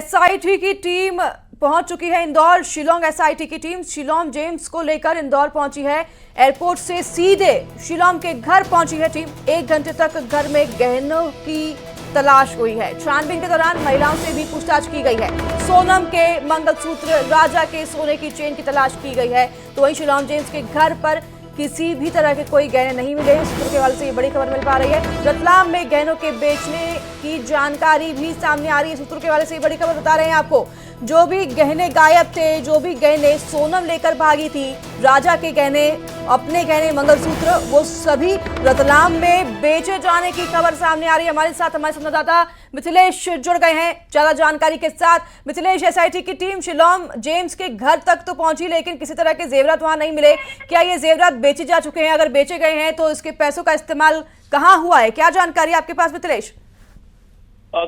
SIT की team पहुंच चुकी है इंदौर। शिलोंग एसआईटी की टीम शिलोंग जेम्स को लेकर इंदौर पहुंची है। एयरपोर्ट से सीधे शिलोंग के घर पहुंची है टीम। 1 घंटे तक घर में गहनों की तलाश हुई है। छानबीन के दौरान महिलाओं से भी पूछताछ की गई है। सोनम के मंगलसूत्र, राजा के सोने की चेन की तलाश की गई है। तो वहीं शिलोंग जेम्स के घर पर किसी भी तरह के कोई गहने नहीं मिले। सूत्रों के हवाले से ये बड़ी खबर मिल पा रही है। रतलाम में गहनों के बेचने की जानकारी भी सामने आ रही है। सूत्रों के हवाले से ये बड़ी खबर बता रहे हैं आपको। जो भी गहने गायब थे, जो भी गहने सोनम लेकर भागी थी, राजा के गहने, अपने गहने, मंगलसूत्र, वो सभी रतलाम में बेचे जाने की खबर सामने आ रही है। हमारे साथ हमारे संवाददाता मिथिलेश जुड़ गए हैं ज्यादा जानकारी के साथ। मिथिलेश, एसआईटी की टीम शिलोंग जेम्स के घर तक तो पहुंची, लेकिन किसी तरह के जेवरात वहां नहीं मिले। क्या ये जेवरात बेचे जा चुके हैं? अगर बेचे गए हैं तो इसके पैसों का इस्तेमाल कहां हुआ है? क्या जानकारी आपके पास मिथिलेश?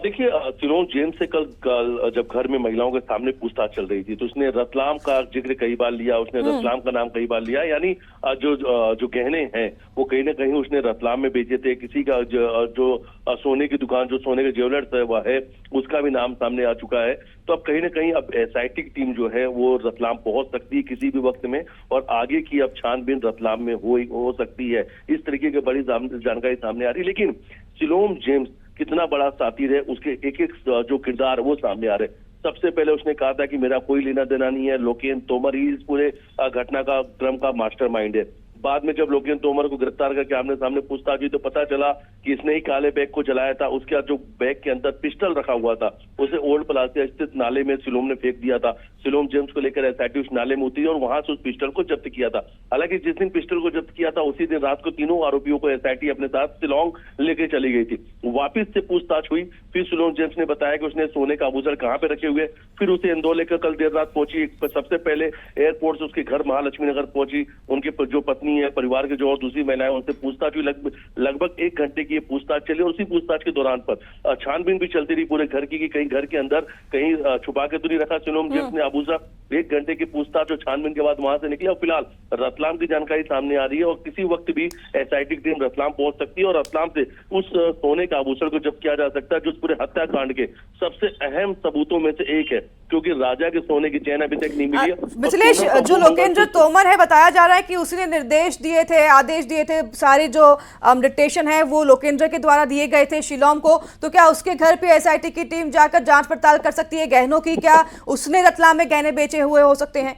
देखिए, शिलोंग जेम्स से कल जब घर में महिलाओं के सामने पूछताछ चल रही थी तो उसने रतलाम का जिक्र कई बार लिया, उसने रतलाम का नाम कई बार लिया। यानी जो गहने हैं वो कहीं ना कहीं उसने रतलाम में बेचे थे। किसी का जो सोने की दुकान, जो सोने के ज्वेलर्स है वह है, उसका भी नाम सामने आ चुका है। तो अब कहीं ना कहीं अब एसआईटी की टीम जो है वो रतलाम पहुंच सकती है किसी भी वक्त में, और आगे की अब छानबीन रतलाम में हो सकती है। इस तरीके की बड़ी जानकारी सामने आ रही है। लेकिन शिलोंग जेम्स कितना बड़ा साथी है, उसके एक एक जो किरदार वो सामने आ रहे। सबसे पहले उसने कहा था कि मेरा कोई लेना देना नहीं है, लोकेन तोमर ही इस पूरे घटना का क्रम का मास्टरमाइंड है। बाद में जब लोकेन तोमर को गिरफ्तार करके आमने सामने पूछताछ हुई तो पता चला कि इसने ही काले बैग को जलाया था। उसके बाद जो बैग के अंदर पिस्टल रखा हुआ था उसे ओल्ड प्लाजा स्थित नाले में शिलोंग ने फेंक दिया था। शिलोंग जेम्स को लेकर एसआईटी उस नाले में उतरी और वहां से उस पिस्टल को जब्त किया था। हालांकि जिस दिन पिस्टल को जब्त किया था उसी दिन रात को तीनों आरोपियों को एसआईटी अपने साथ शिलोंग लेके चली गई थी। वापिस से पूछताछ हुई, फिर शिलोंग जेम्स ने बताया कि उसने सोने का आभूषण कहाँ पे रखे हुए। फिर उसे इंदौर लेकर कल देर रात पहुंची। सबसे पहले एयरपोर्ट से उसके घर महालक्ष्मी नगर पहुंची। उनके जो पत्नी है, परिवार के जो और दूसरी महिलाएं, उनसे पूछताछ हुई। लगभग 1 घंटे की ये पूछताछ चली और उसी पूछताछ के दौरान पर छानबीन भी चलती रही पूरे घर की कि कहीं घर के अंदर कहीं छुपा के तो नहीं रखा शिलोंग जेम्स ने आभूषण। 1 घंटे की पूछताछ और छानबीन के बाद वहां से निकले और फिलहाल रतलाम की जानकारी सामने आ रही है और किसी वक्त भी एसआईटी की टीम रतलाम पहुंच सकती है और रतलाम से उस सोने का आभूषण को जब्त किया जा सकता है जो पूरे हत्याकांड के सबसे अहम सबूतों में से एक है, क्योंकि राजा के सोने की चैन अभी तक नहीं मिली है। मिथिलेश, जो लोकेंद्र तोमर है, बताया जा रहा है कि उसने निर्देश दिए थे, आदेश दिए थे, सारे जो डिक्टेशन है वो लोकेंद्र के द्वारा दिए गए थे शिलोंग को। तो क्या उसके घर पे एसआईटी की टीम जाकर जांच पड़ताल कर सकती है गहनों की? क्या उसने रतलाम में गहने बेचे हुए हो सकते हैं?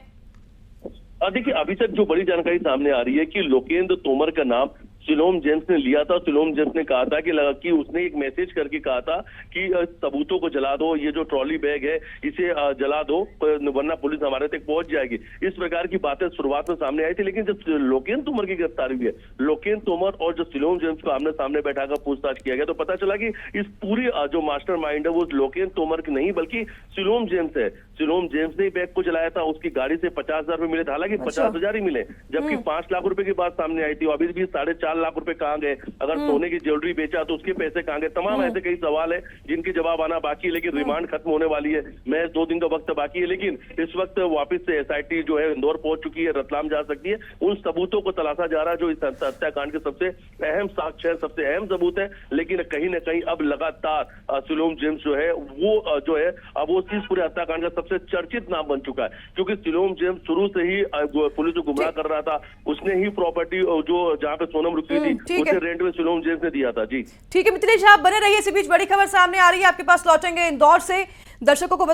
देखिए, अभी तक जो बड़ी जानकारी सामने आ रही है कि लोकेंद्र तोमर का नाम शिलोंग जेम्स ने लिया था। शिलोंग जेम्स ने कहा था कि उसने एक मैसेज करके कहा था कि सबूतों को जला दो, ये जो ट्रॉली बैग है इसे जला दो वरना पुलिस हमारे तक पहुंच जाएगी। इस प्रकार की बातें शुरुआत में सामने आई थी। लेकिन जब लोकेन तोमर की गिरफ्तारी हुई है, लोकेन तोमर और जो शिलोंग जेम्स को आमने सामने बैठाकर पूछताछ किया गया तो पता चला कि इस पूरी जो मास्टरमाइंड है वो लोकेन तोमर की नहीं बल्कि शिलोंग जेम्स है। शिलोंग जेम्स ने बैग को जलाया था। उसकी गाड़ी से 50,000 रुपए मिले थे, हालांकि 50,000 ही मिले, जबकि 5 लाख रुपए की बात सामने आई थी। अभी भी 4.5 लाख रुपए कहाँ गए? अगर सोने की ज्वेलरी बेचा तो उसके पैसे कहाँ गए? तमाम ऐसे कई सवाल है जिनके जवाब आना बाकी है। लेकिन रिमांड खत्म होने वाली है, मैं 2 दिन का वक्त बाकी है। लेकिन इस वक्त वापस से एसआईटी जो है इंदौर पहुंच चुकी है, रतलाम जा सकती है। उन सबूतों को तलाशा जा रहा है जो इस हत्याकांड के सबसे अहम साक्ष्य है, सबसे अहम सबूत है। लेकिन कहीं ना कहीं अब लगातार शिलोंग जेम्स जो है वो जो है अब वो इस पूरे हत्याकांड का सबसे चर्चित नाम बन चुका है, क्योंकि शिलोंग जेम्स शुरू से ही पुलिस को गुमराह कर रहा था। उसने ही प्रॉपर्टी जो जहाँ पे सोनम रुकती थी उसे रेंट में शिलोंग जेम्स ने दिया था। जी ठीक है मिथिलेश, आप बने रहिए। इसी बीच बड़ी खबर सामने आ रही है, आपके पास लौटेंगे इंदौर से। दर्शकों को